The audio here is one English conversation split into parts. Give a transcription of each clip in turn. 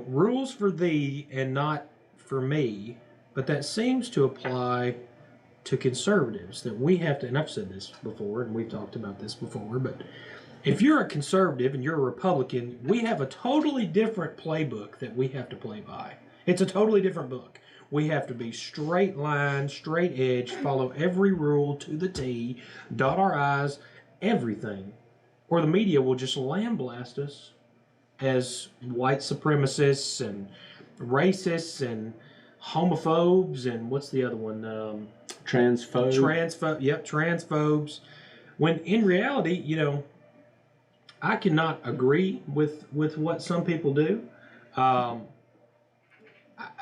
Rules for thee and not for me, but that seems to apply to conservatives that we have to, and I've said this before, and we've talked about this before, but if you're a conservative and you're a Republican, we have a totally different playbook that we have to play by. It's a totally different book. We have to be straight line, straight edge, follow every rule to the T, dot our I's, everything. Or the media will just lambaste us as white supremacists and racists and homophobes and what's the other one? Transphobes. When in reality, I cannot agree with what some people do,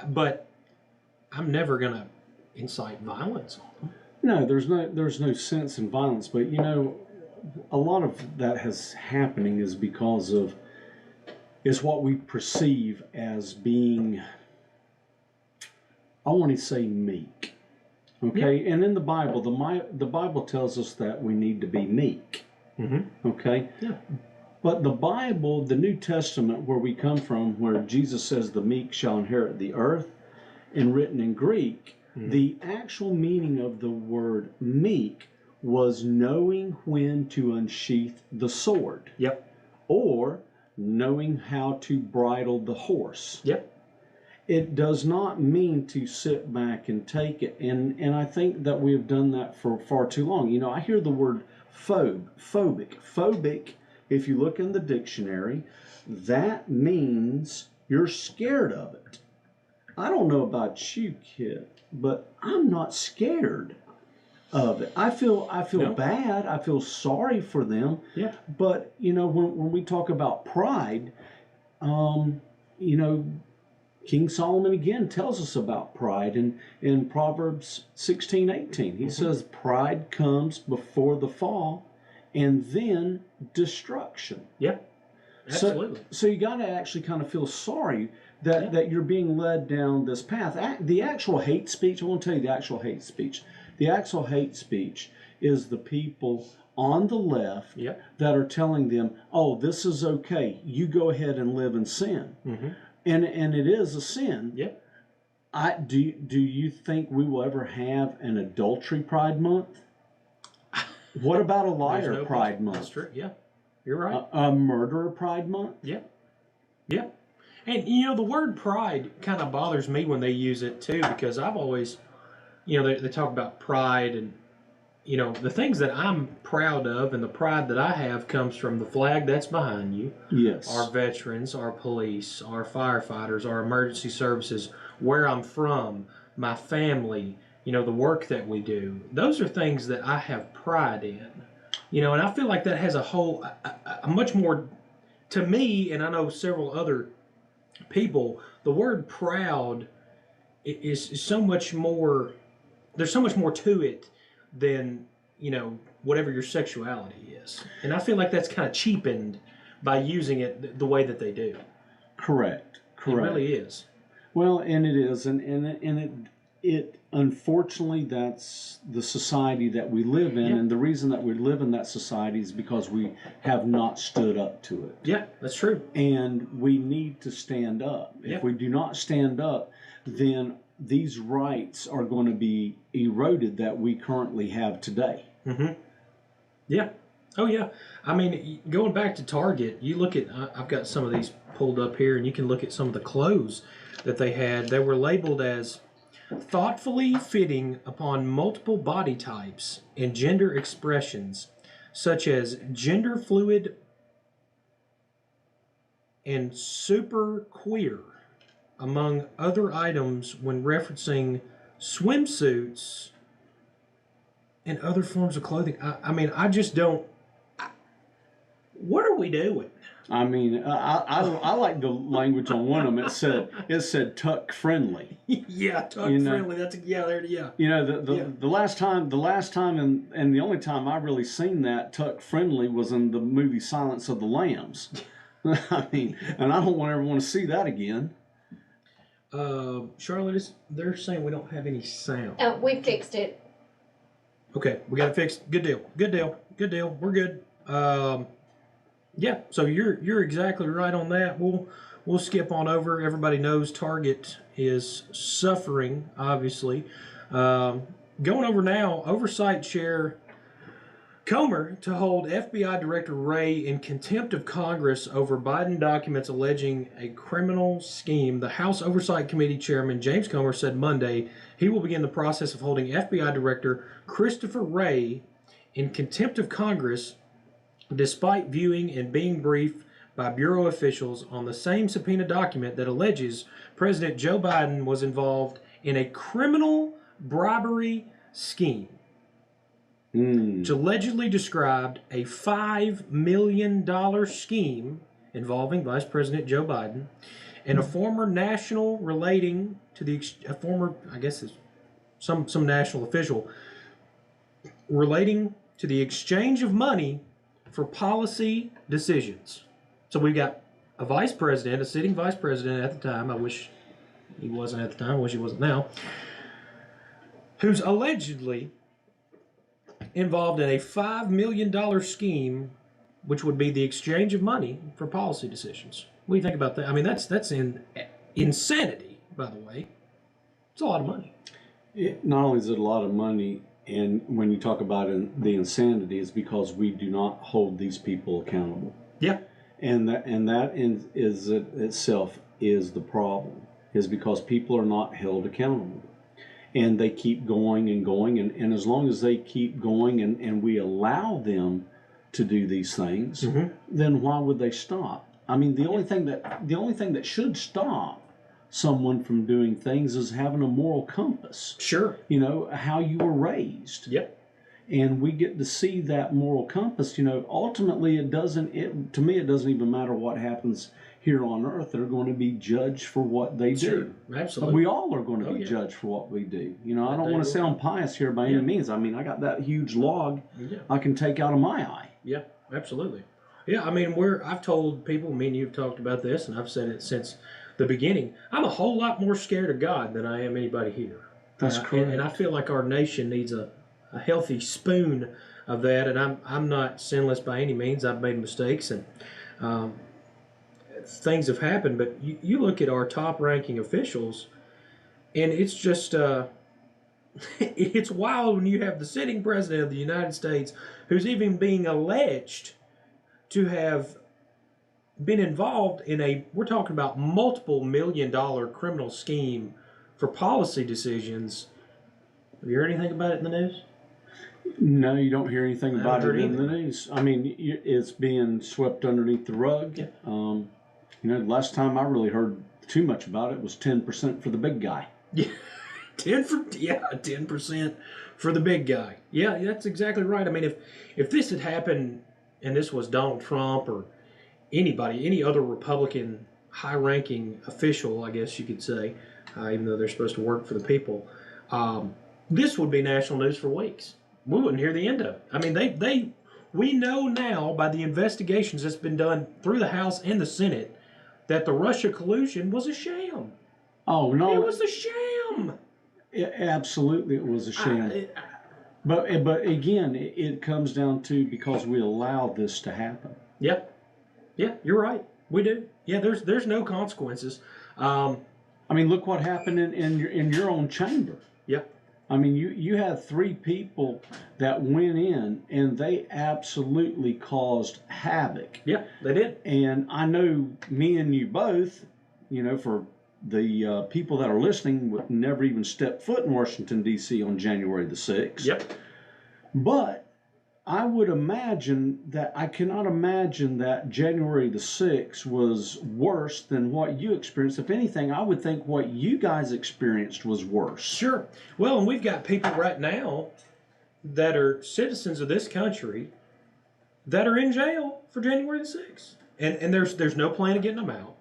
but I'm never going to incite violence on them. No, there's no sense in violence, but a lot of that has happening is because of what we perceive as being, I want to say, meek. Okay, yeah. And in the Bible, the Bible tells us that we need to be meek. Mm-hmm. Okay, yeah. But the Bible, the New Testament, where we come from, where Jesus says the meek shall inherit the earth, and written in Greek, mm-hmm. the actual meaning of the word meek was knowing when to unsheath the sword. Yep. Or knowing how to bridle the horse. Yep. It does not mean to sit back and take it. And I think that we have done that for far too long. I hear the word phobic. Phobic, if you look in the dictionary, that means you're scared of it. I don't know about you, kid, but I'm not scared of it. I feel bad. I feel sorry for them. Yeah. But when we talk about pride, King Solomon again tells us about pride in Proverbs 16:18. He mm-hmm. says, "Pride comes before the fall, and then destruction." Yeah. Absolutely. So you got to actually kind of feel sorry that you're being led down this path. The actual hate speech, I want to tell you the actual hate speech. The actual hate speech is the people on the left that are telling them, oh, this is okay. You go ahead and live in sin. Mm-hmm. And it is a sin. Yeah. Do you think we will ever have an adultery pride month? What about a liar pride month? That's true. Yeah. You're right. A murderer pride month? Yeah. Yeah. And, the word pride kind of bothers me when they use it, too, because I've always, they talk about pride and, the things that I'm proud of and the pride that I have comes from the flag that's behind you. Yes. Our veterans, our police, our firefighters, our emergency services, where I'm from, my family, the work that we do. Those are things that I have pride in. And I feel like that has a much more, to me, and I know several other people, the word proud is so much more, there's so much more to it than, whatever your sexuality is. And I feel like that's kind of cheapened by using it the way that they do. Correct. It really is. Well, and it is. And it unfortunately, that's the society that we live in. Yeah. And the reason that we live in that society is because we have not stood up to it. Yeah, that's true. And we need to stand up. Yeah. If we do not stand up, then these rights are going to be eroded that we currently have today. Mm-hmm. Yeah. Oh, yeah. I mean, going back to Target, you look at, I've got some of these pulled up here, and you can look at some of the clothes that they had. They were labeled as thoughtfully fitting upon multiple body types and gender expressions, such as gender fluid and super queer, among other items when referencing swimsuits and other forms of clothing. I mean, I just don't. What are we doing? I mean, I like the language on one of them. It said tuck friendly. Yeah, tuck friendly. That's there. Yeah. The last time and the only time I really seen that tuck friendly was in the movie Silence of the Lambs. I mean, and I don't ever want to see that again. Charlotte, they're saying we don't have any sound. We fixed it. Okay, we got it fixed. Good deal. We're good. Yeah, so you're exactly right on that. We'll skip on over. Everybody knows Target is suffering, obviously. Um, Going over now, Oversight Chair Comer to hold FBI Director Wray in contempt of Congress over Biden documents alleging a criminal scheme. The House Oversight Committee Chairman James Comer said Monday he will begin the process of holding FBI Director Christopher Wray in contempt of Congress, despite viewing and being briefed by Bureau officials on the same subpoena document that alleges President Joe Biden was involved in a criminal bribery scheme, which allegedly described a $5 million scheme involving Vice President Joe Biden and a former national relating to a former, I guess it's some national official relating to the exchange of money for policy decisions. So we've got a vice president, a sitting vice president at the time. I wish he wasn't at the time. I wish he wasn't now. Who's allegedly involved in a $5 million scheme, which would be the exchange of money for policy decisions. What do you think about that? I mean, that's insanity, by the way. It's a lot of money. Not only is it a lot of money, and when you talk about the insanity, is because we do not hold these people accountable. Yeah. And that is itself is the problem, is because people are not held accountable. And they keep going and going, and as long as they keep going and we allow them to do these things, then why would they stop? I mean, the only thing that should stop someone from doing things is having a moral compass. Sure. You know, how you were raised. Yep. And we get to see that moral compass. You know, ultimately to me it doesn't even matter what happens here on earth. They're going to be judged for what they do. Absolutely. We all are going to be judged for what we do. You know, I don't want to sound pious here by any means. I mean, I got that huge log I can take out of my eye. Yeah, absolutely. Yeah, I mean, I've told people, me and you've talked about this, and I've said it since the beginning. I'm a whole lot more scared of God than I am anybody here. That's correct. And I feel like our nation needs a healthy spoon of that. And I'm not sinless by any means. I've made mistakes, and things have happened. But you look at our top-ranking officials, and it's just it's wild when you have the sitting president of the United States who's even being alleged to have been involved in we're talking about multiple $1-million criminal scheme for policy decisions. Have you heard anything about it in the news? No, you don't hear anything about it in the news. I mean, it's being swept underneath the rug. Yeah. You know, the last time I really heard too much about it was 10% for the big guy. Yeah, 10% for the big guy. Yeah, that's exactly right. I mean, if this had happened and this was Donald Trump or anybody, any other Republican high-ranking official, I guess you could say, even though they're supposed to work for the people, this would be national news for weeks. We wouldn't hear the end of it. I mean, we know now by the investigations that's been done through the House and the Senate that the Russia collusion was a sham. Oh, no. It was a sham. Absolutely, it was a sham. But again, it comes down to because we allowed this to happen. Yeah, you're right. We do. Yeah, there's no consequences. I mean, look what happened in your own chamber. Yep. I mean, you had 3 people that went in and they absolutely caused havoc. Yeah, they did. And I know me and you both, you know, for the people that are listening, would never even step foot in Washington, D.C. on January the 6th. Yep. But I would imagine that I cannot imagine that January the 6th was worse than what you experienced. If anything, I would think what you guys experienced was worse. Sure. Well, and we've got people right now that are citizens of this country that are in jail for January the 6th. And there's no plan of getting them out.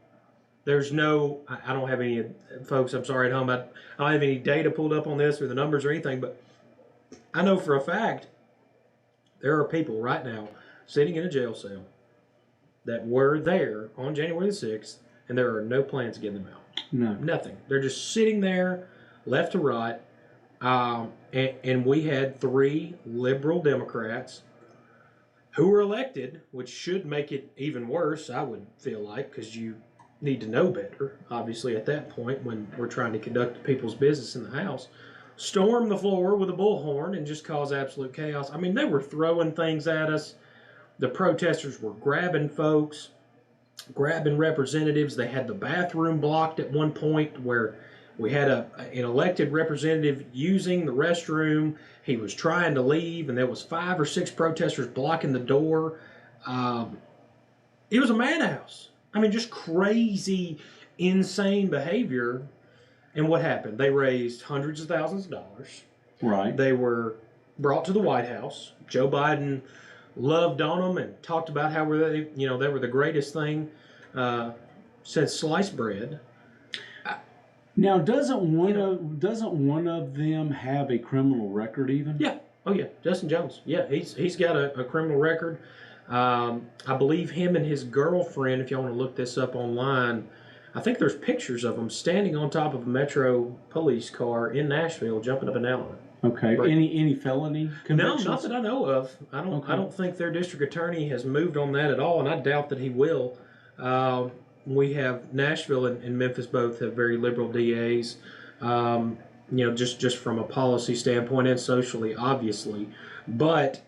There's no, I don't have any, folks, I'm sorry at home, I don't have any data pulled up on this or the numbers or anything, but I know for a fact there are people right now sitting in a jail cell that were there on January the 6th, and there are no plans to get them out. No. Nothing. They're just sitting there, left to right. And we had 3 liberal Democrats who were elected, which should make it even worse, I would feel like, because you need to know better, obviously, at that point when we're trying to conduct people's business in the House, storm the floor with a bullhorn and just cause absolute chaos. I mean, they were throwing things at us. The protesters were grabbing folks, grabbing representatives. They had the bathroom blocked at one point where we had an elected representative using the restroom. He was trying to leave, and there was 5 or 6 protesters blocking the door. It was a madhouse. I mean, just crazy, insane behavior. And what happened? They raised hundreds of thousands of dollars. Right. They were brought to the White House. Joe Biden loved on them and talked about how they were the greatest thing since sliced bread. Now, doesn't one of them have a criminal record even? Yeah. Oh yeah, Justin Jones. Yeah, he's got a criminal record. I believe him and his girlfriend, if y'all want to look this up online, I think there's pictures of them standing on top of a Metro police car in Nashville, jumping up and down. Okay. But any felony convictions? No, not that I know of. I don't think their district attorney has moved on that at all, and I doubt that he will. We have Nashville and Memphis both have very liberal DAs. Just from a policy standpoint and socially, obviously. But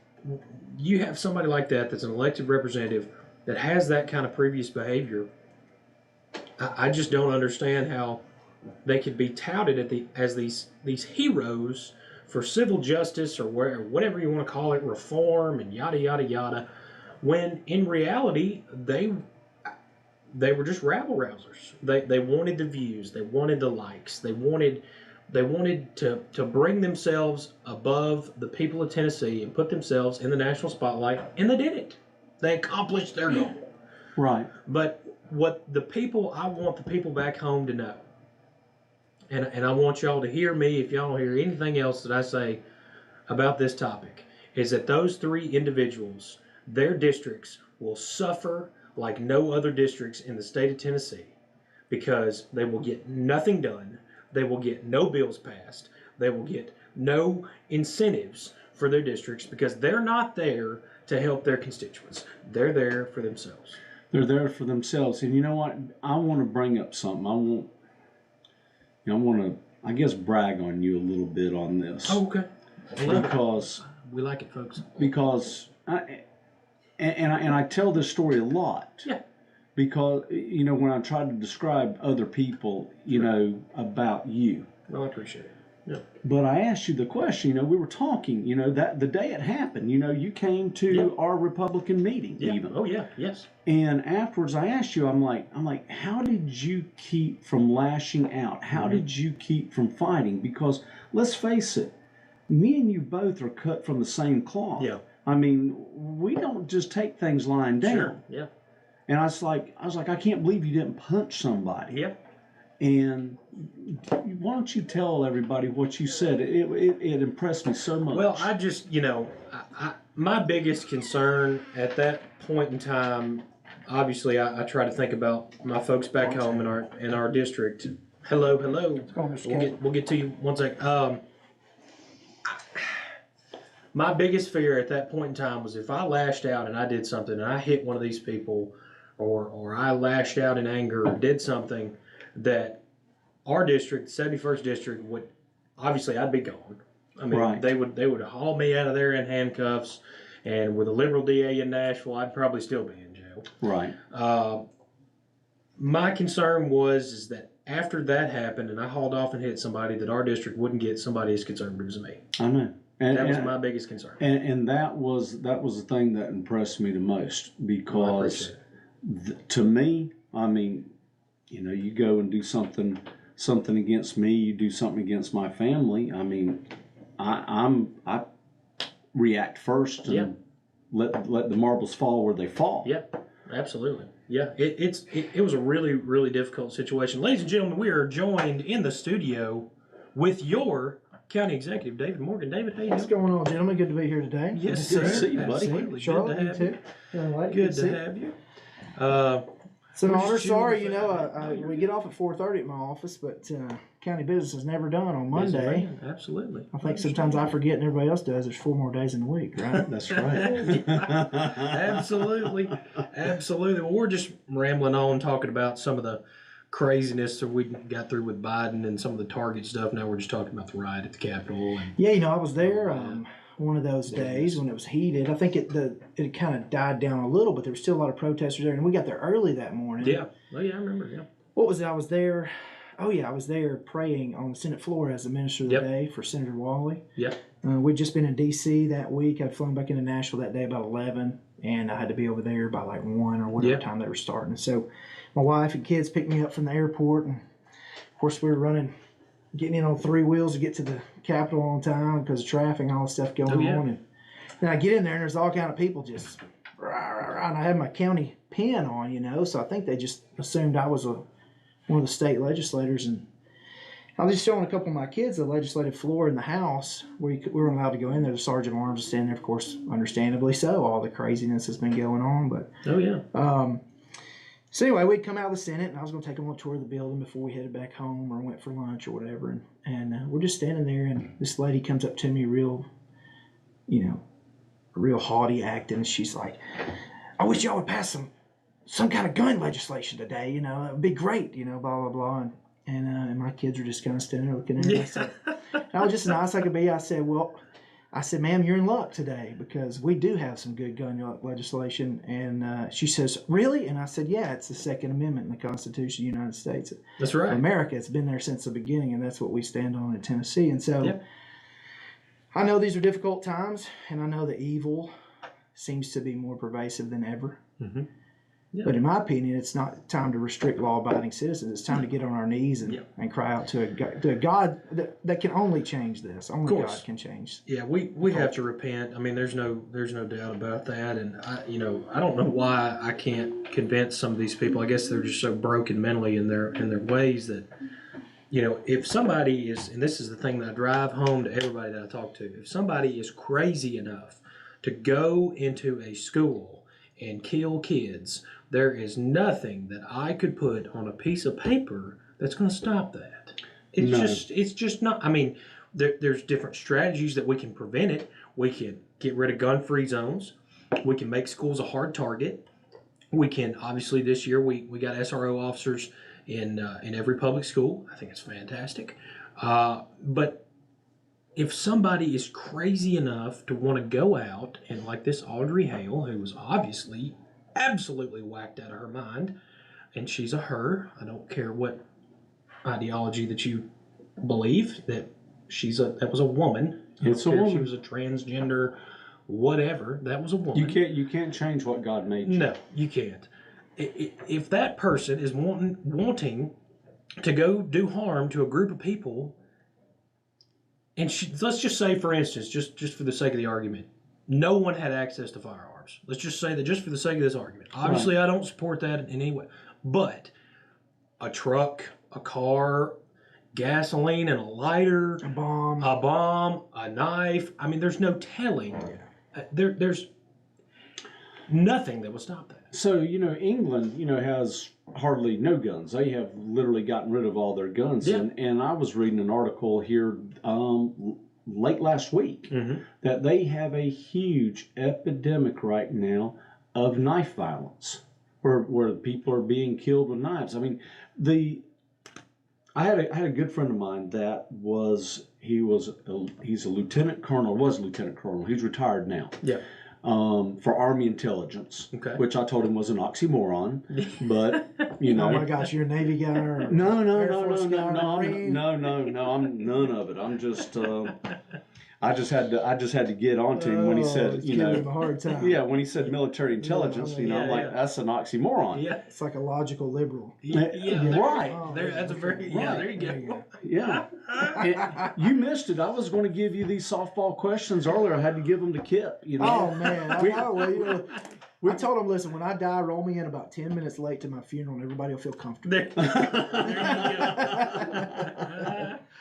you have somebody like that's an elected representative that has that kind of previous behavior. I just don't understand how they could be touted as these heroes for civil justice or whatever you want to call it, reform and yada yada yada, when in reality they were just rabble rousers. They wanted the views, they wanted the likes, they wanted to bring themselves above the people of Tennessee and put themselves in the national spotlight, and they did it. They accomplished their goal. Right. But I want the people back home to know, and I want y'all to hear me, if y'all don't hear anything else that I say about this topic, is that those 3 individuals, their districts will suffer like no other districts in the state of Tennessee, because they will get nothing done. They will get no bills passed. They will get no incentives for their districts, because they're not there to help their constituents. They're there for themselves. They're there for themselves. And you know what? I want to bring up something. I want to, I guess, brag on you a little bit on this. Oh, okay. Because we like it, folks. Because I tell this story a lot. Yeah. Because when I try to describe other people, about you. Well, I appreciate it. Yeah. But I asked you the question. We were talking. That the day it happened. You came to our Republican meeting. Yeah. Even. Oh yeah. Yes. And afterwards, I asked you. I'm like, how did you keep from lashing out? How did you keep from fighting? Because let's face it, me and you both are cut from the same cloth. Yeah. I mean, we don't just take things lying down. Sure. Yeah. And I was like, I can't believe you didn't punch somebody. Yeah. And why don't you tell everybody what you said? It impressed me so much. Well, I just, my biggest concern at that point in time, obviously, I try to think about my folks back home in our district. Hello. We'll get to you one sec. My biggest fear at that point in time was if I lashed out and I did something and I hit one of these people, or I lashed out in anger or did something, that our district, the 71st district, would obviously I'd be gone. I mean, right. they would haul me out of there in handcuffs, and with a liberal DA in Nashville, I'd probably still be in jail. Right. My concern is that after that happened and I hauled off and hit somebody, that our district wouldn't get somebody as conservative as me. I know. That was my biggest concern. And that was the thing that impressed me the most, because to me, I mean, you go and do something against me, you do something against my family. I mean, I react first and let the marbles fall where they fall. Yeah, absolutely. Yeah, it was a really, really difficult situation. Ladies and gentlemen, we are joined in the studio with your County Executive, David Morgan. David, how you doing? What's going on, gentlemen? Good to be here today. Yes, good to sir. see you, buddy. Absolutely. Charlotte, good to have you. Young lady, Good to have you. It's an We're honor. just chewing Sorry, the you fat, know, man. we get off at 4:30 at my office, but county business is never done on Yes, Monday. man. Absolutely. I think sometimes I forget and everybody else does. There's 4 more days in the week, right? That's right. Absolutely. Absolutely. Well, we're just rambling on talking about some of the craziness that we got through with Biden and some of the Target stuff. Now we're just talking about the riot at the Capitol. And Yeah, you know, I was there Yeah. one of those days when it was heated. I think it kind of died down a little, but there was still a lot of protesters there, and we got there early that morning. yeah. Oh, yeah, I remember. Yeah. What was it? I was there. Oh yeah, I was there praying on the Senate floor as the minister of the Yep. day for Senator Wally. Yeah. We'd just been in D.C. that week. I'd flown back into Nashville that day about 11, and I had to be over there by like 1 or whatever Yeah. time they were starting. So my wife and kids picked me up from the airport, and of course we were getting in on 3 wheels to get to the Capitol on time because of traffic and all the stuff going Oh, yeah. on. And then I get in there, and there's all kind of people just rah, rah, rah, and I had my county pin on, you know, so I think they just assumed I was one of the state legislators, and I was just showing a couple of my kids the legislative floor in the House where we weren't allowed to go in there. The sergeant at arms was standing there, of course, understandably so. All the craziness has been going on, but Oh, yeah. so anyway, we'd come out of the Senate, and I was going to take them on a tour of the building before we headed back home or went for lunch or whatever. And we're just standing there, and this lady comes up to me, real haughty acting, and she's like, "I wish y'all would pass some kind of gun legislation today. You know, it would be great. You know, blah blah blah." And my kids were just kind of standing there looking at me. I was just as nice I could be. I said, "Ma'am, you're in luck today because we do have some good gun legislation." And she says, "Really?" And I said, "Yeah, it's the Second Amendment in the Constitution of the United States That's of right. America. It's been there since the beginning, and that's what we stand on in Tennessee." And so Yep. I know these are difficult times, and I know the evil seems to be more pervasive than ever. Mm-hmm. Yeah. But in my opinion, it's not time to restrict law-abiding citizens. It's time to get on our knees and, Yeah. and cry out to a God that can only change this. Only course. God can change. Yeah, we have to repent. I mean, there's no doubt about that. And I don't know why I can't convince some of these people. I guess they're just so broken mentally in their ways that, if somebody is, and this is the thing that I drive home to everybody that I talk to, if somebody is crazy enough to go into a school and kill kids, there is nothing that I could put on a piece of paper that's going to stop that. It's just not. I mean, there's different strategies that we can prevent it. We can get rid of gun-free zones. We can make schools a hard target. We can, obviously, this year we got SRO officers in every public school. I think it's fantastic. But if somebody is crazy enough to want to go out and, like this Audrey Hale, who was obviously absolutely whacked out of her mind, and she's a her. I don't care what ideology that you believe, that that was a woman. It's a If she woman. was a transgender, whatever. That was a woman. You can't change what God made you. No, you can't. If that person is wanting to go do harm to a group of people, and let's just say, for instance, just for the sake of the argument, no one had access to firearms. Let's just say that just for the sake of this argument. Obviously, I don't support that in any way. But a truck, a car, gasoline and a lighter, A bomb, a knife. I mean, there's no telling. There's nothing that will stop that. So, England, has hardly no guns. They have literally gotten rid of all their guns. Yeah. And I was reading an article here late last week that they have a huge epidemic right now of knife violence where people are being killed with knives. I mean, I had a good friend of mine that he's a lieutenant colonel. He's retired now. Yeah. For Army intelligence, Okay. which I told him was an oxymoron, but oh my gosh, you're a Navy guy or Air Force guy or Marine? no, I'm none of it. I'm just, I just had to get onto him when he said, it's giving him a hard time. yeah, when he said military intelligence, I'm like, that's an oxymoron. Yeah. It's like a logical liberal. Yeah. Right. That's a very there you go. Yeah. You missed it. I was going to give you these softball questions earlier. I had to give them to Kip. Oh man, I told him, listen, when I die, roll me in about 10 minutes late to my funeral, and everybody will feel comfortable. There you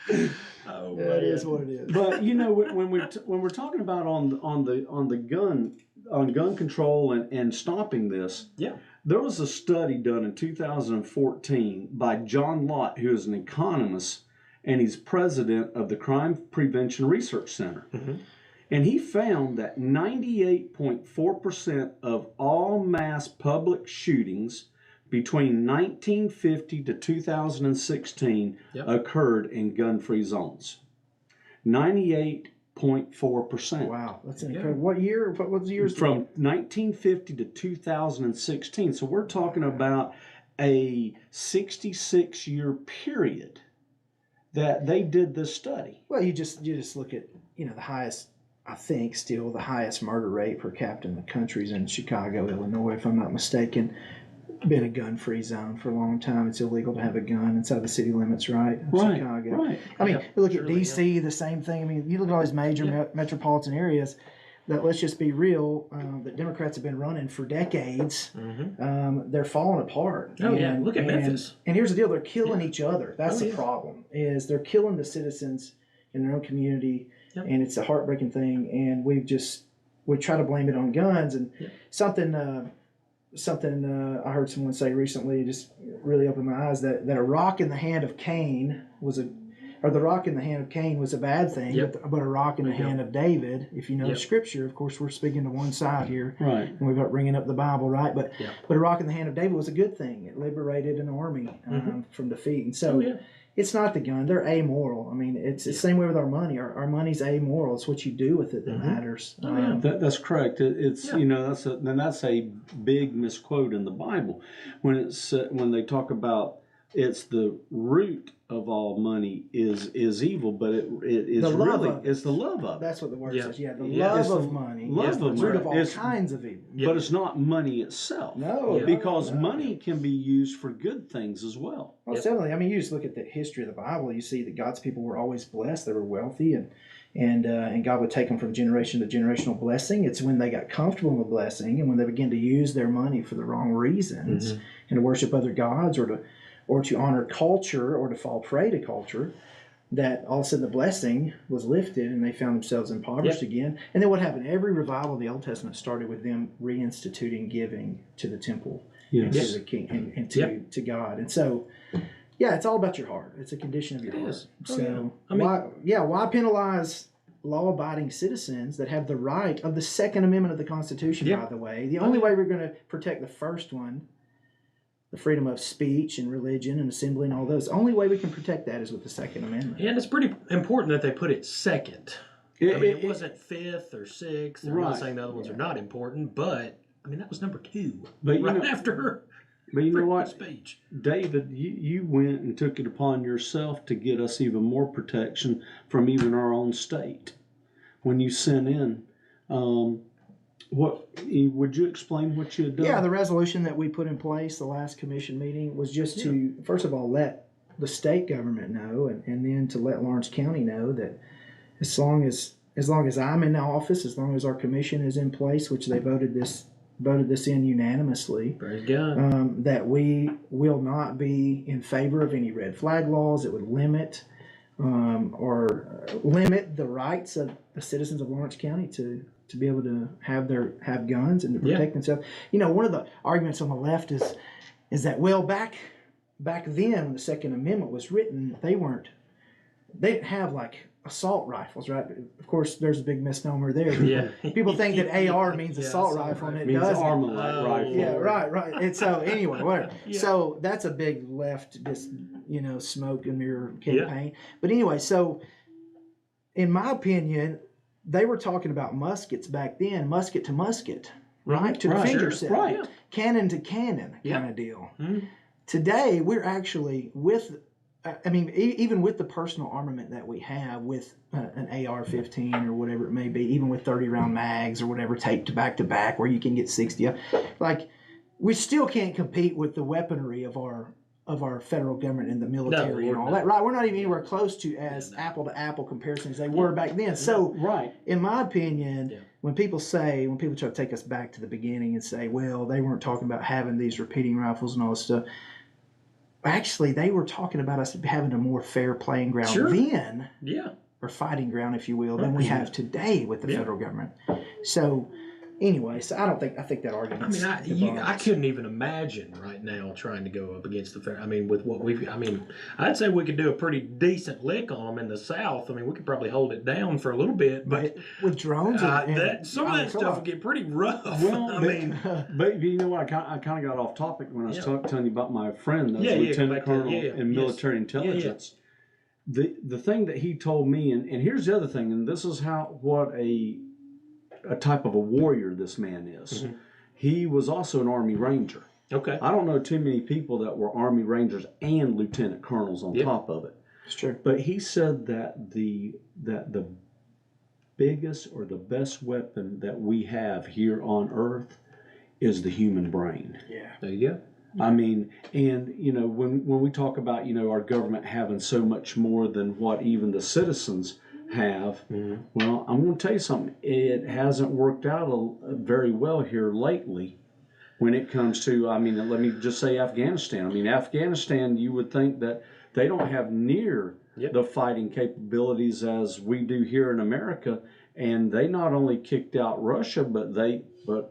go. Oh, That is what it is. But you know, when we're talking about on gun control and stopping this, Yeah. there was a study done in 2014 by John Lott, who is an economist, and he's president of the Crime Prevention Research Center. Mm-hmm. And he found that 98.4% of all mass public shootings between 1950 to 2016 occurred in gun-free zones. 98.4%. Wow, that's incredible. What year? What was the years? From 1950 to 2016. So we're talking about a 66-year period that they did this study. Well, you just look at the highest. I think still the highest murder rate per capita in the country is in Chicago, Illinois, if I'm not mistaken. Been a gun-free zone for a long time. It's illegal to have a gun inside the city limits, right? Right, Chicago. right. I mean, you look at surely, D.C., the same thing. I mean, you look at all these major metropolitan areas that, let's just be real, that Democrats have been running for decades. Mm-hmm. They're falling apart. Oh, yeah. Look at Memphis. And here's the deal. They're killing each other. That's the yeah. problem, is they're killing the citizens in their own community. Yep. And it's a heartbreaking thing. And we try to blame it on guns. And something I heard someone say recently just really opened my eyes, that a rock in the hand of Cain was the rock in the hand of Cain was a bad thing, but a rock in the hand of David, if you know the scripture, of course we're speaking to one side here, right? And we've got bringing up the Bible, right? But a rock in the hand of David was a good thing. It liberated an army from defeat. And so it's not the gun. They're amoral. I mean, it's the same way with our money. Our money's amoral. It's what you do with it that matters. That's correct. It's that's a big misquote in the Bible when they talk about it's the root of all money is evil, but it's the love of it. That's what the word says. Yeah, the love of money is the root of all kinds of evil. But it's not money itself. No, because money can be used for good things as well. Well, definitely. I mean, you just look at the history of the Bible. You see that God's people were always blessed. They were wealthy, and God would take them from generation to generational blessing. It's when they got comfortable in the blessing and when they began to use their money for the wrong reasons and to worship other gods or to honor culture or to fall prey to culture, that all of a sudden the blessing was lifted and they found themselves impoverished again. And then what happened? Every revival of the Old Testament started with them reinstituting giving to the temple and to the king and to God. And so, it's all about your heart. It's a condition of your heart. So, why penalize law-abiding citizens that have the right of the Second Amendment of the Constitution, by the way? The only way we're going to protect the first one, the freedom of speech and religion and assembly and all those, the only way we can protect that is with the Second Amendment. And it's pretty important that they put it second. It wasn't fifth or sixth. I'm not saying the other ones are not important, but that was number 2. But after. But you know what, speech. David, you went and took it upon yourself to get us even more protection from even our own state when you sent in. What would you explain what you had done? Yeah, the resolution that we put in place the last commission meeting was just to, first of all, let the state government know, and then to let Lawrence County know that as long as I'm in the office, as long as our commission is in place, which they voted this in unanimously, praise God, that we will not be in favor of any red flag laws that would limit the rights of the citizens of Lawrence County to be able to have guns and to protect themselves. One of the arguments on the left is that, well, back then when the Second Amendment was written, they didn't have like assault rifles, right? Of course, there's a big misnomer there. People think that AR means assault rifle, and it doesn't. Armalite rifle. Yeah, right. And so anyway, whatever. So that's a big left, smoke and mirror campaign. But anyway, so in my opinion, they were talking about muskets back then, musket to musket, right? To defend yourself. Right. Cannon to cannon kind of deal. Today, we're actually even with the personal armament that we have with an AR-15 or whatever it may be, even with 30-round mags or whatever taped back to back where you can get 60, we still can't compete with the weaponry of our federal government and the military and all that, right? We're not even anywhere close to as apple-to-apple comparisons they were back then. So, in my opinion, when people try to take us back to the beginning and say, well, they weren't talking about having these repeating rifles and all this stuff, actually, they were talking about us having a more fair playing ground Sure. then, Yeah. or fighting ground, if you will, than we have today with the federal government. So, anyway, so I think that argument. I couldn't even imagine right now trying to go up against the fair. I mean, with what I'd say we could do a pretty decent lick on them in the South. I mean, we could probably hold it down for a little bit, but with drones, some of that stuff would get pretty rough. Well, but you know what? I kind of got off topic when I was telling you about my friend, that's lieutenant colonel in military intelligence. The thing that he told me, and here's the other thing, and this is what a type of a warrior this man is. Mm-hmm. He was also an Army Ranger. Okay. I don't know too many people that were Army Rangers and lieutenant colonels on top of it. It's true. But he said that the biggest or the best weapon that we have here on Earth is the human brain. Yeah. There you go. I mean, and you know, when we talk about, you know, our government having so much more than what even the citizens have, well, I'm going to tell you something. It hasn't worked out very well here lately when it comes to, I mean, let me just say Afghanistan. I mean, Afghanistan, you would think that they don't have near the fighting capabilities as we do here in America, and they not only kicked out Russia, but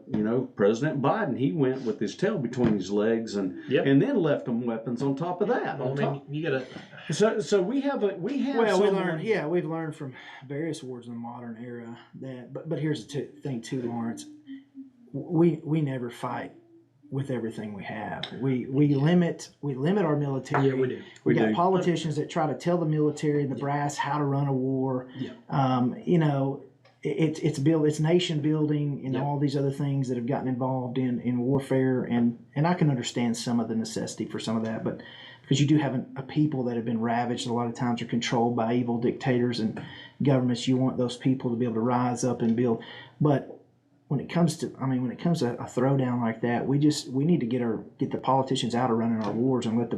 you know, President Biden, he went with his tail between his legs and then left them weapons on top of that. Well, I mean, you gotta. So we have. We've learned from various wars in the modern era that. But here's the thing too, Lawrence. We never fight with everything we have. We limit our military. Yeah, we do. We got politicians that try to tell the military and the brass how to run a war. Yeah. You know. It's nation building and all these other things that have gotten involved in warfare, and I can understand some of the necessity for some of that, but because you do have a people that have been ravaged, a lot of times are controlled by evil dictators and governments. You want those people to be able to rise up and build, but when it comes to a throwdown like that, we need to get the politicians out of running our wars and let the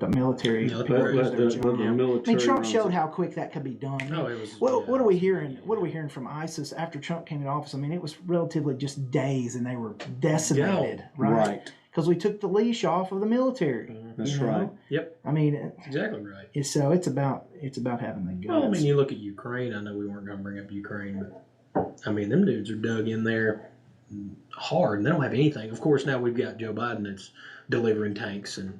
military. Military. I mean, Trump showed how quick that could be done. What are we hearing? What are we hearing from ISIS after Trump came into office? I mean, it was relatively just days, and they were decimated, right? Because we took the leash off of the military. That's right. Yep. I mean, that's exactly right. So it's about having the guts. Well, I mean, you look at Ukraine. I know we weren't going to bring up Ukraine, but I mean, them dudes are dug in there hard, and they don't have anything. Of course, now we've got Joe Biden that's delivering tanks and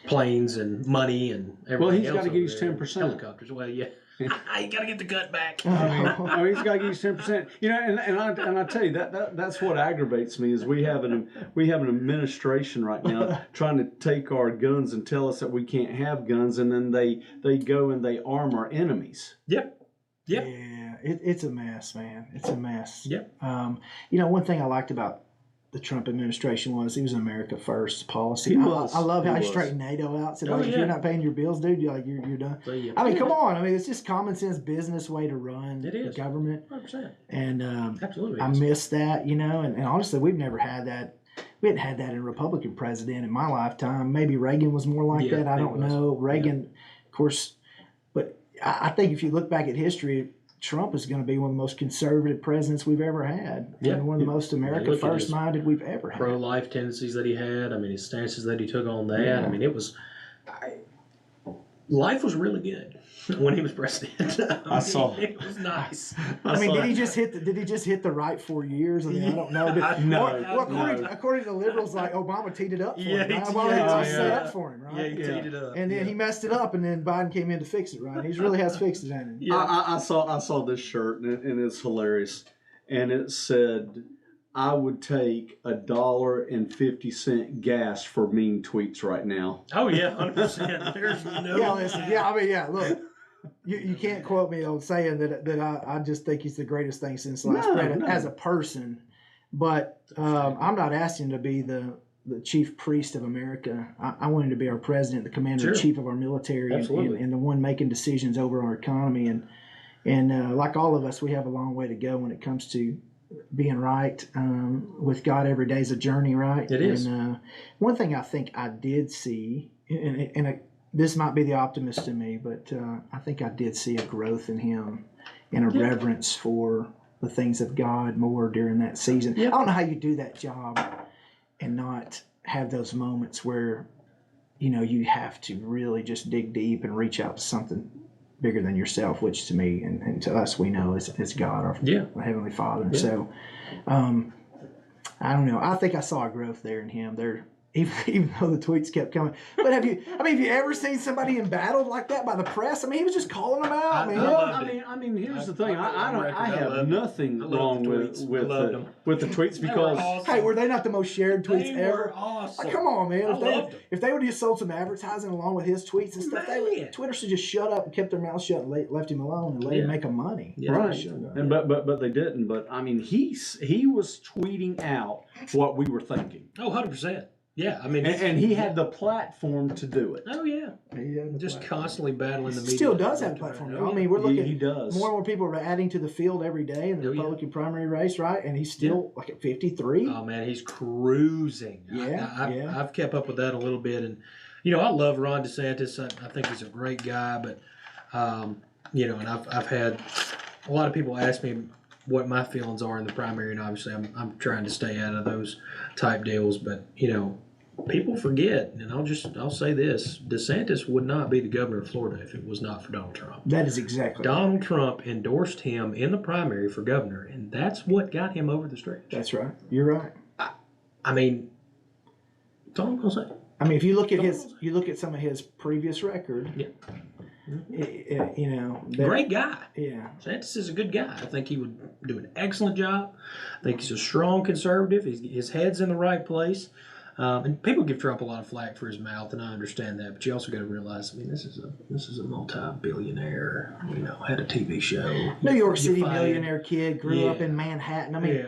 planes and money and everything. Well, he's else got to get his 10%. Helicopters. Well, yeah. You got to get the cut back. I mean, he's got to get his 10%. You know, and I tell you that's what aggravates me is we have an administration right now trying to take our guns and tell us that we can't have guns, and then they go and they arm our enemies. Yep. Yeah, it's a mess, man. It's a mess. Yep. You know, one thing I liked about the Trump administration was he was an America First policy. I love how he straightened NATO out. Said, if you're not paying your bills, dude, you're done. So, yeah. I mean, come on. I mean, it's just common sense business way to run the government. 100%. And absolutely, I miss that, you know. And honestly, we've never had that. We hadn't had that in a Republican president in my lifetime. Maybe Reagan was more like that. I don't know. Reagan, of course. But I think if you look back at history, Trump is going to be one of the most conservative presidents we've ever had. Yeah. And one of the most America First minded we've ever had. Pro-life tendencies that he had. I mean, his stances that he took on that. Yeah. I mean, life was really good when he was president. I saw it was nice. I mean, did he just hit the right 4 years? I mean, I don't know. According to the liberals, like Obama teed it up for him. Right? Obama set up for him, right? Yeah, he teed it up. And then he messed it up, and then Biden came in to fix it, right? He really has fixed it, hasn't he? Yeah. I saw this shirt, and it's hilarious. And it said, I would take $1.50 gas for mean tweets right now. Oh, yeah, 100%. There's no... Yeah, listen. Yeah, I mean, yeah, look. You can't quote me on saying that I just think he's the greatest thing since sliced bread as a person, but I'm not asking him to be the chief priest of America. I want him to be our president, the commander in chief of our military, and the one making decisions over our economy. And like all of us, we have a long way to go when it comes to being right with God. Every day is a journey, right? It is. And one thing I think I did see, and this might be the optimist in me, but I think I did see a growth in him and a reverence for the things of God more during that season. I don't know how you do that job and not have those moments where you have to really just dig deep and reach out to something bigger than yourself, which to me and to us, we know is God, our Heavenly Father. Yeah. So, I don't know. I think I saw a growth there in him. Even though the tweets kept coming. But have you ever seen somebody embattled like that by the press? I mean, he was just calling them out, man. I mean, here's the thing. I have nothing I wrong loved with the tweets because awesome. Hey, were they not the most shared tweets They ever? were awesome. Like, come on, man. I loved them. If they would have just sold some advertising along with his tweets and stuff, Man. Twitter should just shut up and kept their mouth shut and left him alone and let him make them money. Yeah, right, and but they didn't. But I mean, he was tweeting out what we were thinking. Oh, 100%. Yeah, I mean, And he had the platform to do it. oh yeah, just constantly battling the media. Still does have a platform, though. I mean, we're looking. He does. More and more people are adding to the field every day in the Republican primary race, right? And he's still like at 53. Oh man, he's cruising. Yeah, I've kept up with that a little bit, and I love Ron DeSantis. I think he's a great guy, but and I've had a lot of people ask me what my feelings are in the primary, and obviously I'm trying to stay out of those type deals, but people forget, and I'll say this: DeSantis would not be the governor of Florida if it was not for Donald Trump. That is exactly Donald Trump endorsed him in the primary for governor, and that's what got him over the stretch. That's right. You're right. I mean, that's all I'm gonna say. I mean, if you look at some of his previous record, Great guy. Yeah. DeSantis is a good guy. I think he would do an excellent job. I think he's a strong conservative. His head's in the right place. And people give Trump a lot of flack for his mouth, and I understand that. But you also got to realize, I mean, this is a multi-billionaire. Had a TV show. New York City millionaire kid, grew up in Manhattan. I mean,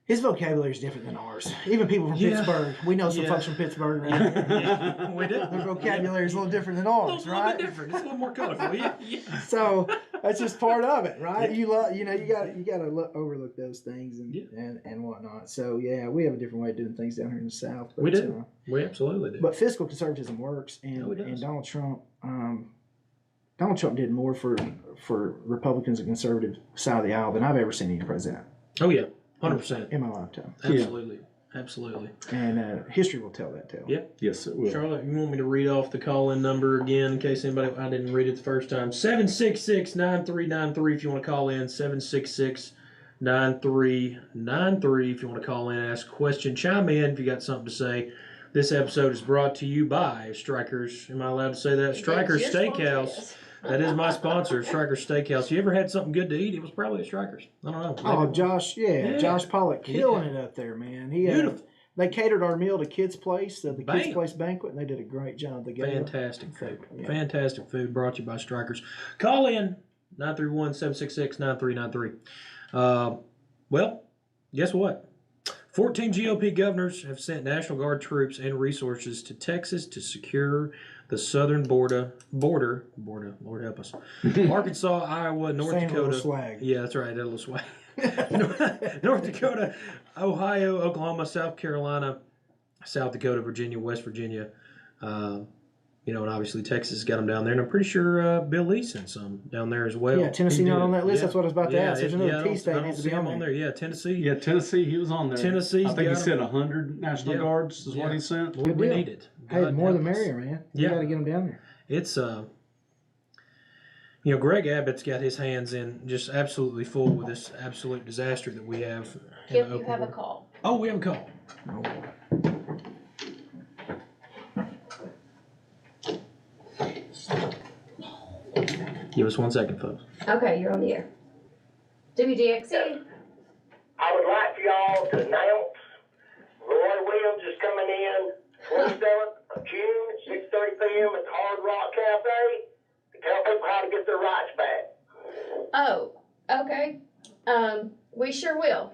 his vocabulary is different than ours. Even people from Pittsburgh, we know some folks from Pittsburgh. Right? We do. Their vocabulary is a little different than ours, right? A little bit different. It's a little more colorful. Yeah. So that's just part of it, right? You got to overlook those things and whatnot. So yeah, we have a different way of doing things down here in the South. But, we do. We absolutely do. But fiscal conservatism works, and Donald Trump. Donald Trump did more for Republicans and conservative side of the aisle than I've ever seen any president. Oh yeah. 100% in my lifetime. Absolutely, absolutely. And history will tell that tale. Yep. Yes, it will. Charlotte, you want me to read off the call-in number again in case I didn't read it the first time? 766-9393 if you want to call in. 766-9393 if you want to call in, ask a question, chime in if you got something to say. This episode is brought to you by Strikers. Am I allowed to say that? Strikers Steakhouse. That is my sponsor, Strikers Steakhouse. You ever had something good to eat? It was probably at Strikers. I don't know. Oh, Josh, Josh Pollock killing it up there, man. Beautiful. They catered our meal to Kids Place, the Kids Place banquet, and they did a great job. Fantastic food. Yeah. Fantastic food brought to you by Strikers. Call in 931-766-9393. Well, guess what? 14 GOP governors have sent National Guard troops and resources to Texas to secure the southern border, Lord help us. Arkansas, Iowa, North Dakota. Swag. Yeah, that's right, that little swag. North Dakota, Ohio, Oklahoma, South Carolina, South Dakota, Virginia, West Virginia. And obviously Texas got them down there, and I'm pretty sure Bill Lee sent some down there as well. Yeah, Tennessee not on that list. That's what I was about to ask. There's another T state needs to be on there. Yeah, Tennessee. Yeah, Tennessee. He was on there. Tennessee. I think he sent 100 National Guards is what he sent. Lord, we need it. Hey, more the merrier, man. You got to get them down there. It's Greg Abbott's got his hands in just absolutely full with this absolute disaster that we have. Kip, you have a call. Oh, we have a call. Oh. Give us 1 second, folks. Okay, you're on the air. WDXE. I would like for y'all to announce Roy Williams is coming in 27th of June, 6:30 p.m. at the Hard Rock Cafe to tell people how to get their rights back. Oh, okay. We sure will.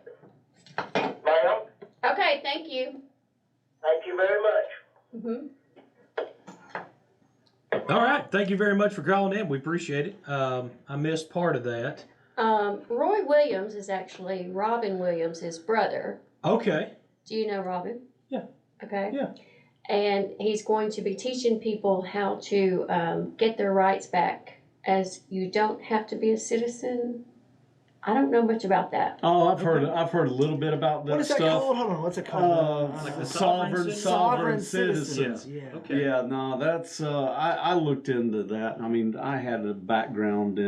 Ma'am, Okay, thank you. thank you very much. Mm-hmm. All right. Thank you very much for calling in. We appreciate it. I missed part of that. Roy Williams is actually Robin Williams, his brother. Okay. Do you know Robin? Yeah. Okay. Yeah. And he's going to be teaching people how to get their rights back, as you don't have to be a citizen I don't know much about that. Oh, I've heard a little bit about that What is that stuff. called? Hold on, what's it called? Like the Sovereign citizens. Yeah. Okay. Yeah, no, that's I looked into that. I mean, I had a background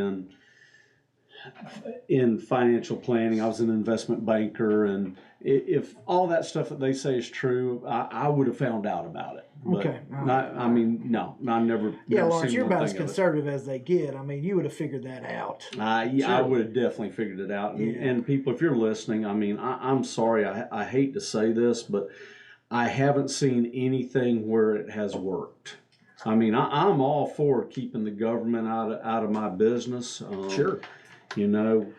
in financial planning. I was an investment banker, and if all that stuff that they say is true, I would have found out about it. But Okay. I mean, no, I never. Yeah, never Lawrence, seen you're one about as thing of it. conservative as they get. I mean, you would have figured that out. I would have definitely figured it out. And, Yeah. and people, if you're listening, I mean, I'm sorry. I hate to say this, but I haven't seen anything where it has worked. I mean, I'm all for keeping the government out of my business. Sure. You know,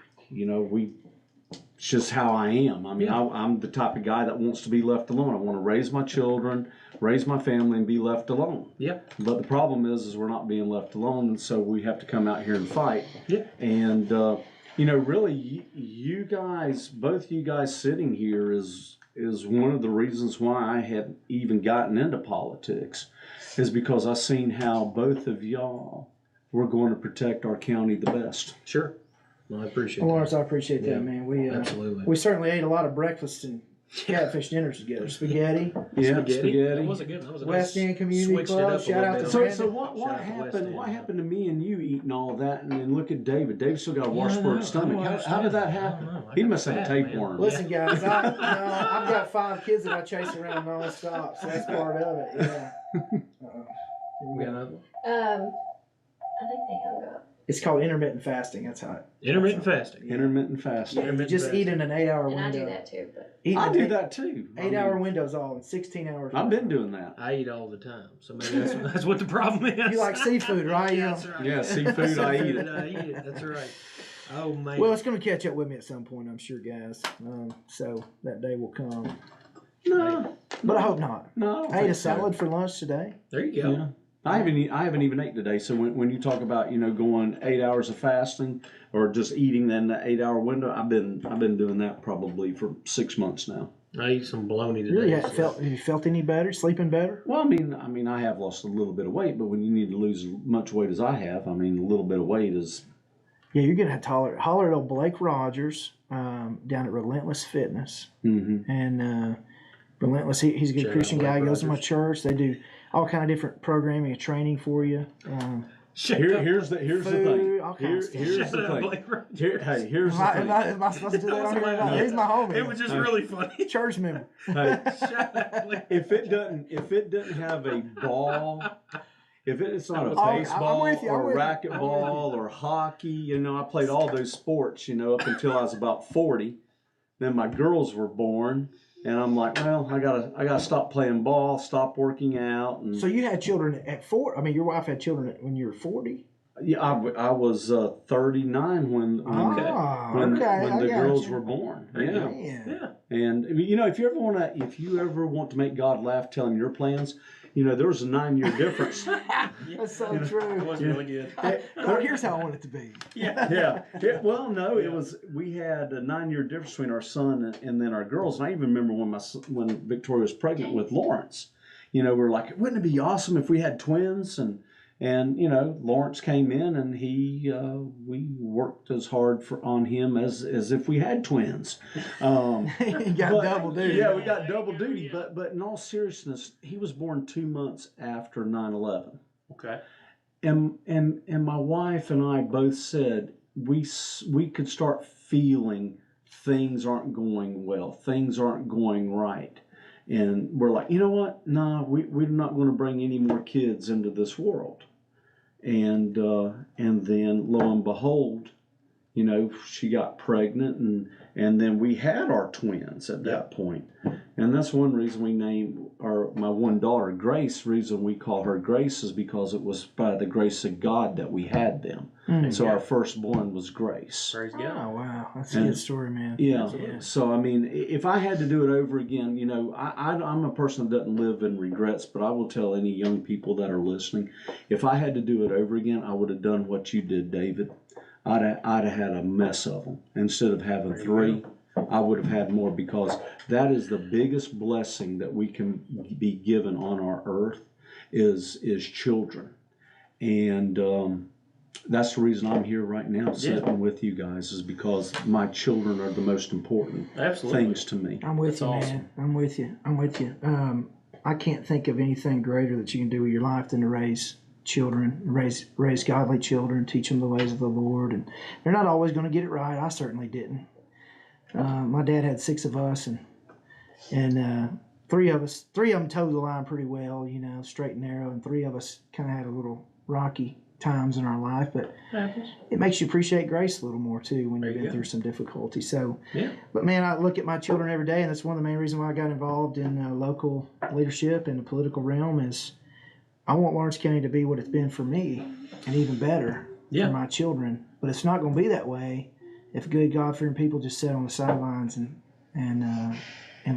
it's just how I am. I mean, I'm the type of guy that wants to be left alone. I want to raise my children, raise my family, and be left alone. Yeah. But the problem is we're not being left alone, and so we have to come out here and fight. Yeah. And really, you guys, both you guys sitting here is one of the reasons why I had even gotten into politics, is because I seen how both of y'all were going to protect our county the best. Sure. Well, I appreciate Well, that. Lawrence, I appreciate Yeah. that, man. We Absolutely. we certainly ate a lot of breakfast and catfish dinners together. Spaghetti. Yeah, spaghetti. That was a good. That was a West nice, End Community switched it Club, up a shout little out bit to on So, that. so what Shout out to West happened? End. What happened to me and you eating all that, and then look at David. David still got a Yeah, I Washburn know. stomach. I don't How did that understand. I happen? don't know. I He got must have a fat, man. tapeworm. Listen, guys, I've got 5 kids that I chase around nonstop, so that's part of it. Yeah. We got another one? I think they hung up. It's called intermittent fasting. That's how it. Intermittent fasting. Intermittent fasting. Yeah, you Intermittent just fasting. eat in an 8-hour And I window. do that too, but I do that too. 8-hour windows all in 16 hours. I've been doing that. I eat all the time, so maybe that's what the problem is. You like seafood, right? Yeah, that's right. Yeah, seafood, I eat it. I eat it. That's right. Oh man. Well, it's going to catch up with me at some point, I'm sure, guys. So that day will come. No, But I hope not. no. I don't I ate think a so. salad for lunch today. there you go. Yeah. I haven't even ate today. So when you talk about going 8 hours of fasting or just eating in the 8-hour window, I've been doing that probably for 6 months now. I eat some bologna today. Really, so- have you felt any better? Sleeping better? Well, I mean, I have lost a little bit of weight, but when you need to lose as much weight as I have, I mean, a little bit of weight is. Yeah, you're going to have to holler at old Blake Rogers down at Relentless Fitness. Mm-hmm. And Relentless, he's a good Check out Christian guy. Blake Goes to my Rogers. church. They do all kind of different programming and training for you. Here's the Food, thing. all kinds of stuff. Here's Shout the out thing. Blake Rogers. Here's Am the I, thing. am I supposed to do that on here? or not? No. He's my homie. It was just really funny. church member. Hey, Shout out Blake. if it doesn't have a ball, if it's not a Oh, I'm baseball with you, I'm or with you, racquetball or hockey, I played all those sports, up until I was about 40. Then my girls were born, and I'm like, well, I gotta stop playing ball, stop working out, and So you had children at 4. I mean, your wife had children when you were 40. yeah, I was 39 when Ah, when okay, I the got girls you. were born. There you Yeah. go. Man. Yeah. And if you ever want to make God laugh, tell him your plans. There was a 9-year difference. That's so It true. was really good. Lord, here's how I want it to be. Yeah. Well, no, it was. We had a 9-year difference between our son and then our girls. And I even remember when Victoria was pregnant with Lawrence. We were like, wouldn't it be awesome if we had twins? And Lawrence came in, and we worked as hard on him as if we had twins. You got double duty. Yeah, we got double duty. But in all seriousness, he was born 2 months after 9/11. Okay. And my wife and I both said we could start feeling things aren't going well, things aren't going right, and we're like, you know what? No, we're not going to bring any more kids into this world. And then lo and behold, she got pregnant, and then we had our twins at that point. And that's one reason we named my one daughter Grace. Reason we call her Grace is because it was by the grace of God that we had them. So our firstborn was Grace. Praise Oh, God. wow. That's a good story, man. Yeah. Absolutely. So I mean, if I had to do it over again, I'm a person that doesn't live in regrets. But I will tell any young people that are listening, if I had to do it over again, I would have done what you did, David. I'd have had a mess of them. Instead of having 3, I would have had more, because that is the biggest blessing that we can be given on our earth is children. And That's the reason I'm here right now, sitting with you guys, is because my children are the most important things to me. I'm with you, awesome. man. I'm with you. I can't think of anything greater that you can do with your life than to raise children, raise godly children, teach them the ways of the Lord. And they're not always going to get it right. I certainly didn't. My dad had 6 of us, and 3 of them towed the line pretty well, straight and narrow, and 3 of us kind of had a little rocky times in our life, but it makes you appreciate grace a little more too when you've been through some difficulty. So, but man, I look at my children every day, and that's one of the main reasons why I got involved in local leadership in the political realm. Is I want Lawrence County to be what it's been for me, and even better for my children. But it's not going to be that way if good God-fearing people just sit on the sidelines and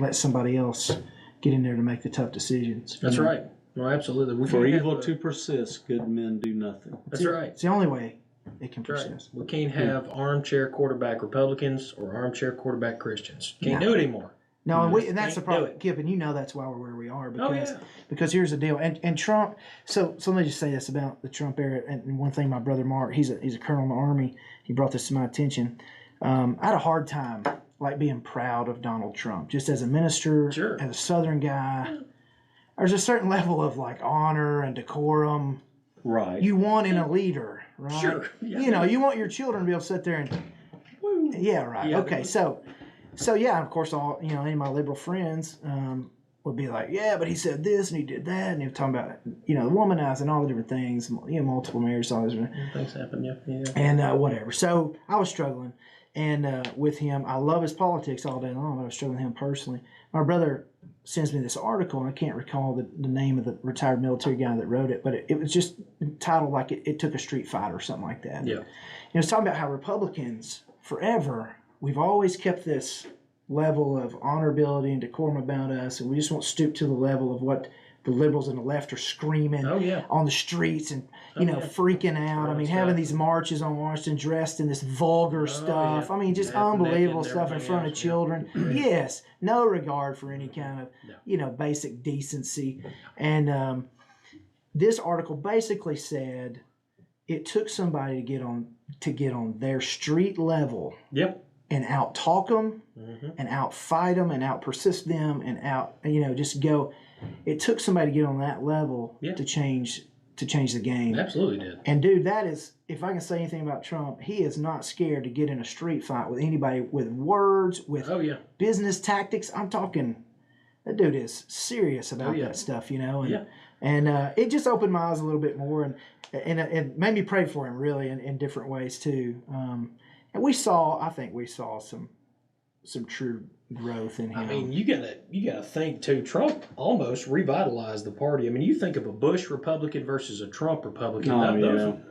let somebody else get in there to make the tough decisions. That's right. No, absolutely. For evil to persist, good men do nothing. That's right. It's the only way it can Right. persist. We can't have armchair quarterback Republicans or armchair quarterback Christians. Can't do it anymore. No, and that's the Can't do problem, it. Kip, and that's why we're where we are. Because, Oh, yeah. because here's the deal. And Trump, so let me just say this about the Trump era. And one thing, my brother Mark, he's a colonel in the Army. He brought this to my attention. I had a hard time, being proud of Donald Trump. Just as a minister, as a Southern guy, there's a certain level of, honor and decorum. Right. You want in a leader, right? Sure. Yeah. You want your children to be able to sit there and, yeah, right. Yeah. Okay, so yeah, of course, all any of my liberal friends would be like, yeah, but he said this and he did that, and he was talking about the womanizing, all the different things, multiple marriages, all those Things happen, yeah. and whatever. So I was struggling, and with him, I love his politics all day long, but I was struggling with him personally. My brother sends me this article, and I can't recall the name of the retired military guy that wrote it, but it was just titled like it took a street fight or something like that. Yeah. It was talking about how Republicans forever, we've always kept this level of honorability and decorum about us, and we just won't stoop to the level of what the liberals and the left are screaming on the streets and freaking out. I mean, having these marches on Washington dressed in this vulgar stuff. Yeah. I mean, just unbelievable stuff in front of children. Yes, no regard for any kind of basic decency. And this article basically said it took somebody to get on their street level. Yep. And out talk them, and out fight them, and out persist them, and out just go. It took somebody to get on that level to change the game. Absolutely did. And dude, that is, if I can say anything about Trump, he is not scared to get in a street fight with anybody with words, with business tactics. I'm talking, that dude is serious about that stuff, And it just opened my eyes a little bit more, and it made me pray for him really in different ways too. And I think we saw some true growth in him. I mean, you gotta think too. Trump almost revitalized the party. I mean, you think of a Bush Republican versus a Trump Republican.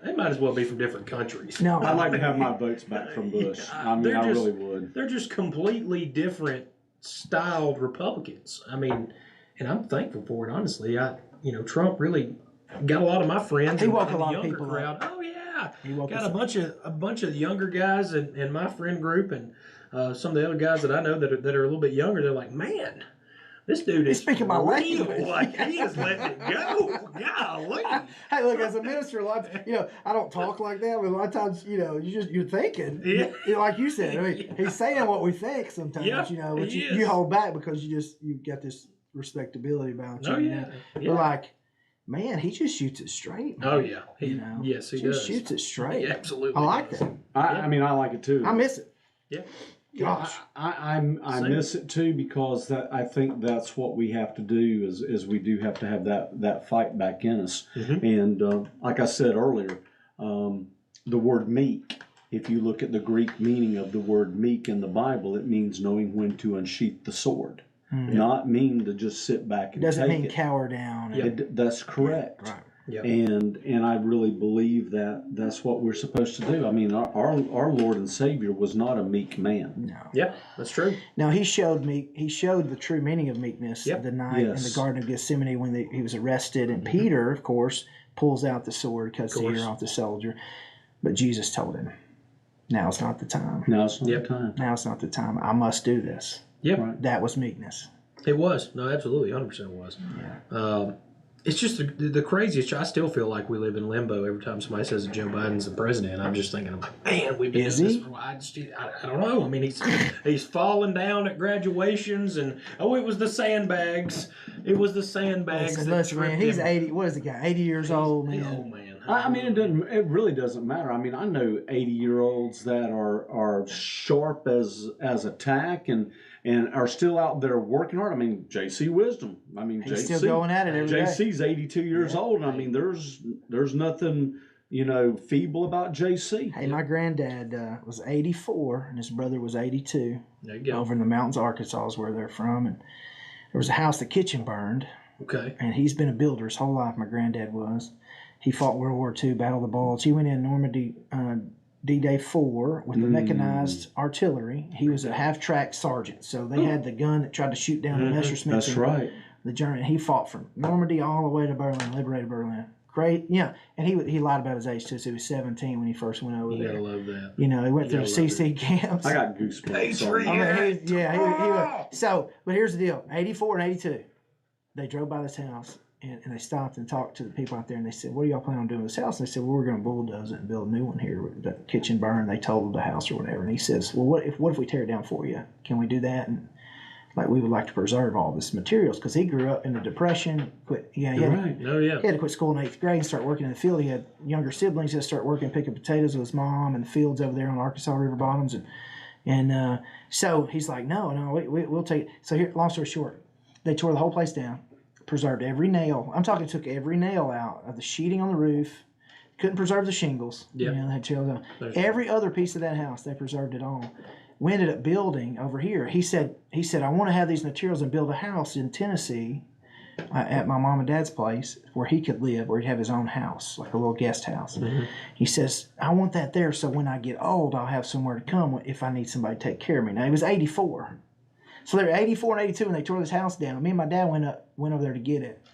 They might as well be from different countries. No, I'd like to have my votes back from Bush. I really would. They're just completely different styled Republicans. I mean, and I'm thankful for it. Honestly, Trump really got a lot of my friends. He woke in a lot the of younger people crowd. up. Oh yeah, he woke got a bunch of the younger guys in my friend group, and some of the other guys that I know that are a little bit younger. They're like, man, this dude is speaking my language. Like he is letting it go. Golly. Hey, look, as a minister, a lot, I don't talk like that, but a lot of times, you're thinking, like you said. I mean, he's saying what we think sometimes, but you hold back because you got this respectability about you. Oh yeah. But like, man, he just shoots it straight. Man. Oh yeah. Yes, he just does. shoots it straight. He absolutely. I like that. I mean, I like it too. I miss it. Yeah. Gosh, I miss it too, because I think that's what we have to do is we do have to have that fight back in us. And like I said earlier, the word meek, if you look at the Greek meaning of the word meek in the Bible, it means knowing when to unsheath the sword. Not mean to just sit back and doesn't take mean cower down. That's correct. Right. Yep. And I really believe that's what we're supposed to do. I mean, our Lord and Savior was not a meek man. No. Yeah, that's true. Now he showed the true meaning of meekness the night in the Garden of Gethsemane when he was arrested, and Peter, of course, pulls out the sword, cuts the ear off the soldier. But Jesus told him, "Now's not the time. Now's not the time. Now's not the time. I must do this." Yep. Right. That was meekness. It was. No, absolutely, 100% was. Yeah. It's just the craziest. I still feel like we live in limbo every time somebody says that Joe Biden's the president. I'm just thinking, man, we've been Is doing he? this for a while. I don't know. I mean, he's falling down at graduations, and it was the sandbags. It was the sandbags. Listen, man, he's 80. What is the guy? 80 years old, man. Oh man. I mean, it really doesn't matter. I mean, I know 80-year-olds that are sharp as a tack and are still out there working hard. I mean, JC Wisdom. I mean, He's JC, still going at it every day. JC's 82 years old. I mean, there's nothing feeble about JC. Hey, my granddad was 84, and his brother was 82. There you go. Over in the mountains of Arkansas is where they're from, and there was a house, the kitchen burned. Okay. And he's been a builder his whole life. My granddad was. He fought World War II, Battle of the Bulge. He went in Normandy, D-Day 4 with the mechanized artillery. He was a half-track sergeant, so they had the gun that tried to shoot down the Messerschmitts. That's right. The German. He fought from Normandy all the way to Berlin, liberated Berlin. Great, yeah. And he lied about his age too. So he was 17 when he first went over You there. gotta love that. He went through gotta CC camps. I got goosebumps. on that. I mean, he was. So, but here's the deal: 84 and 82, they drove by this house and they stopped and talked to the people out there, and they said, "What do y'all plan on doing with this house?" And they said, "Well, we're going to bulldoze it and build a new one here. The kitchen burned. They totaled the house or whatever." And he says, "Well, what if we tear it down for you? Can we do that?" And like, we would like to preserve all this materials because he grew up in the Depression. He had to quit school in 8th grade and start working in the field. He had younger siblings that start working picking potatoes with his mom in the fields over there on Arkansas River bottoms, and so he's like, no, we'll take it. So here, long story short, they tore the whole place down, preserved every nail. I'm talking, took every nail out of the sheeting on the roof. Couldn't preserve the shingles. Yeah. They had chills on. Every other piece of that house, they preserved it all. We ended up building over here. He said, I want to have these materials and build a house in Tennessee at my mom and dad's place where he could live, where he'd have his own house, like a little guest house. Mm-hmm. He says, I want that there so when I get old, I'll have somewhere to come if I need somebody to take care of me. Now, he was 84. So they were 84 and 82 when they tore this house down. Me and my dad went over there to get it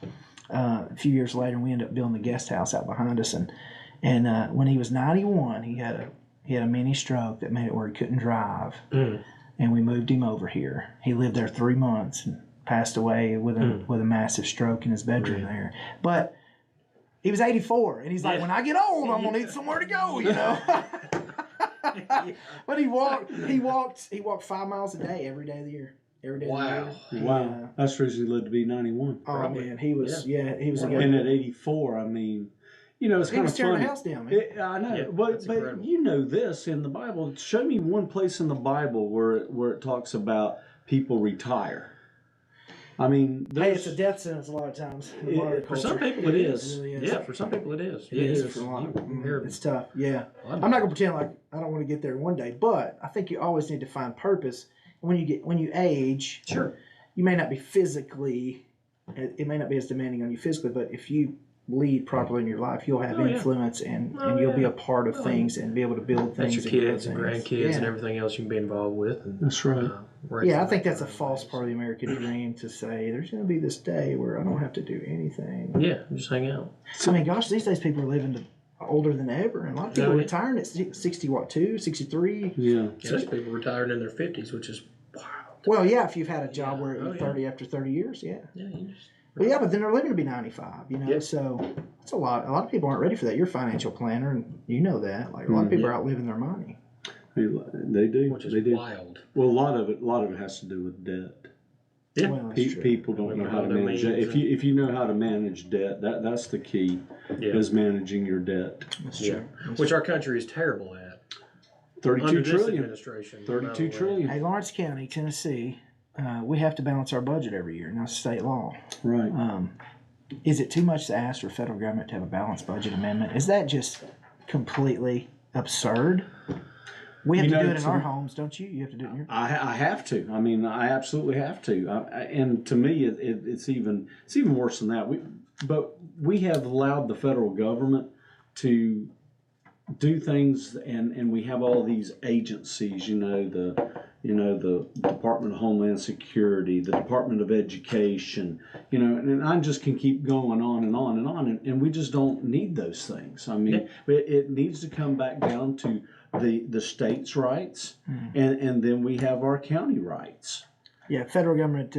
a few years later, and we ended up building the guest house out behind us. And when he was 91, he had a mini stroke that made it where he couldn't drive, and we moved him over here. He lived there 3 months and passed away with a massive stroke in his bedroom there. But he was 84, and he's like, when I get old, I'm gonna need somewhere to go, But he walked 5 miles a day every day of the year. Every day. Wow. Of the year. Wow. That's the reason he lived to be 91. Oh Probably. man, he was he was a guy. And at 84, I mean, it's He kind was of tearing funny. the house down, man. I know, Yeah, but incredible. you know this in the Bible. Show me one place in the Bible where it talks about people retire. I mean, Hey, it's a death sentence a lot of times. In modern For some culture. people, it is. really is. Yeah, for some people, it is. It is for a lot. It's tough. Yeah, A lot of I'm not gonna pretend like I don't want to get there one day, but I think you always need to find purpose. When you age, Sure. you may not be physically, it may not be as demanding on you physically, but if you lead properly in your life, you'll have influence and you'll be a part of things and be able to build That's things. your kids and grow things. grandkids and everything else you can be involved with. And, That's right. Yeah, I think that's a false part of the American dream to say there's going to be this day where I don't have to do anything. Yeah, just hang out. I mean, gosh, these days people are living older than ever, and a lot of people are retiring at 62, 63. Yeah. There's people retiring in their 50s, which is wow. Well, yeah, if you've had a job where you're 30 after 30 years, Yeah, you just. But then they're living to be 95, so that's a lot. A lot of people aren't ready for that. You're a financial planner, and you know that. Like, a lot of people are outliving their money. They do. Which is they do. wild. Well, a lot of it has to do with debt. Yeah. Well, that's true. People don't know how to manage it. If you know how to manage debt, that's the key. Yeah. Is managing your debt. That's Yeah. true. That's Which our country is terrible at. 32 Under this trillion. administration. 32 Hey, trillion. Lawrence County, Tennessee, we have to balance our budget every year. Now, it's state law. Right. Is it too much to ask for federal government to have a balanced budget amendment? Is that just completely absurd? We have to do it in our homes, don't you? You have to do it in your. I have to. I mean, I absolutely have to. And to me, it's even worse than that. We have allowed the federal government to do things, and we have all these agencies. The Department of Homeland Security, the Department of Education. And I just can keep going on and on and on, and we just don't need those things. I mean, it needs to come back down to the state's rights, and then we have our county rights. Yeah, federal government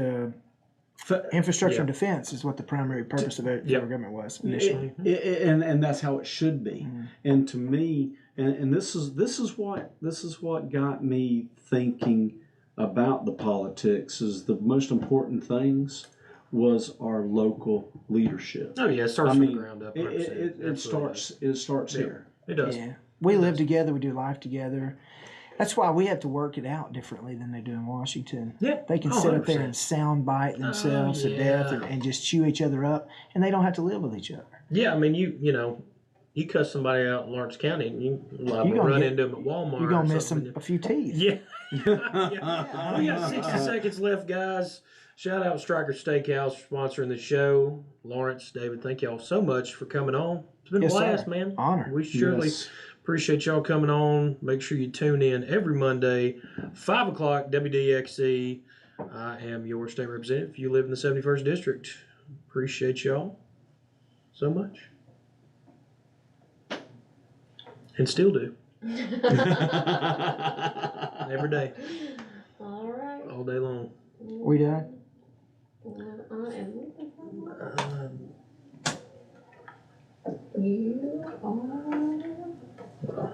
Infrastructure Yeah. and defense is what the primary purpose of federal government was initially. And that's how it should be. Mm-hmm. And to me, and this is what got me thinking about the politics. Is the most important things was our local leadership. Oh yeah, it starts from the ground up. 100%. It starts here. It does. Yeah, we live together. We do life together. That's why we have to work it out differently than they do in Washington. Yeah. They can Oh, sit up there 100%. and soundbite themselves to death and just chew each other up, and they don't have to live with each other. Yeah, I mean, you know, you cuss somebody out in Lawrence County, and you liable to gonna run get- into them at Walmart. You're gonna or miss something. a few teeth. Yeah. Yeah. We got 60 seconds left, guys. Shout out Striker Steakhouse for sponsoring the show. Lawrence, David, thank y'all so much for coming on. It's been Yes, a blast, sir. man. Honor. We surely appreciate y'all coming on. Make sure you tune in every Monday, 5 o'clock, WDXE. I am your state representative. If you live in the 71st District, appreciate y'all so much. And still do. Every day, All right. all day long. We done? I am. You are.